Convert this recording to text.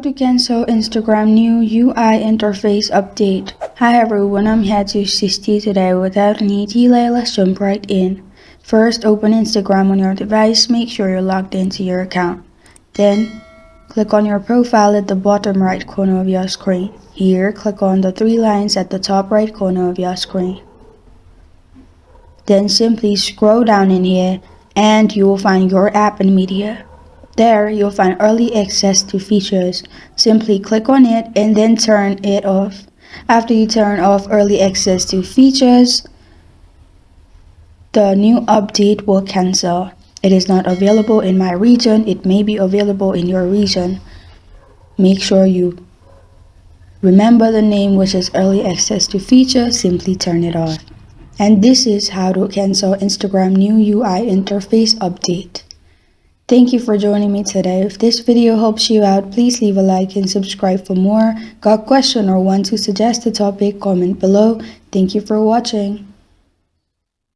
to cancel Instagram new UI interface update. Hi everyone, I'm here to assist you today. Without any delay, let's jump right in. First, open Instagram on your device. Make sure you're logged into your account. Then, click on your profile at the bottom right corner of your screen. Here, click on the three lines at the top right corner of your screen. Then simply scroll down in here and you will find your app and media. There, you'll find early access to features. Simply click on it and then turn it off. After you turn off early access to features, the new update will cancel. It is not available in my region. It may be available in your region. Make sure you remember the name, which is early access to features. Simply turn it off. And this is how to cancel Instagram new UI interface update. Thank you for joining me today. If this video helps you out, please leave a like and subscribe for more. Got a question or want to suggest a topic? Comment below. Thank you for watching.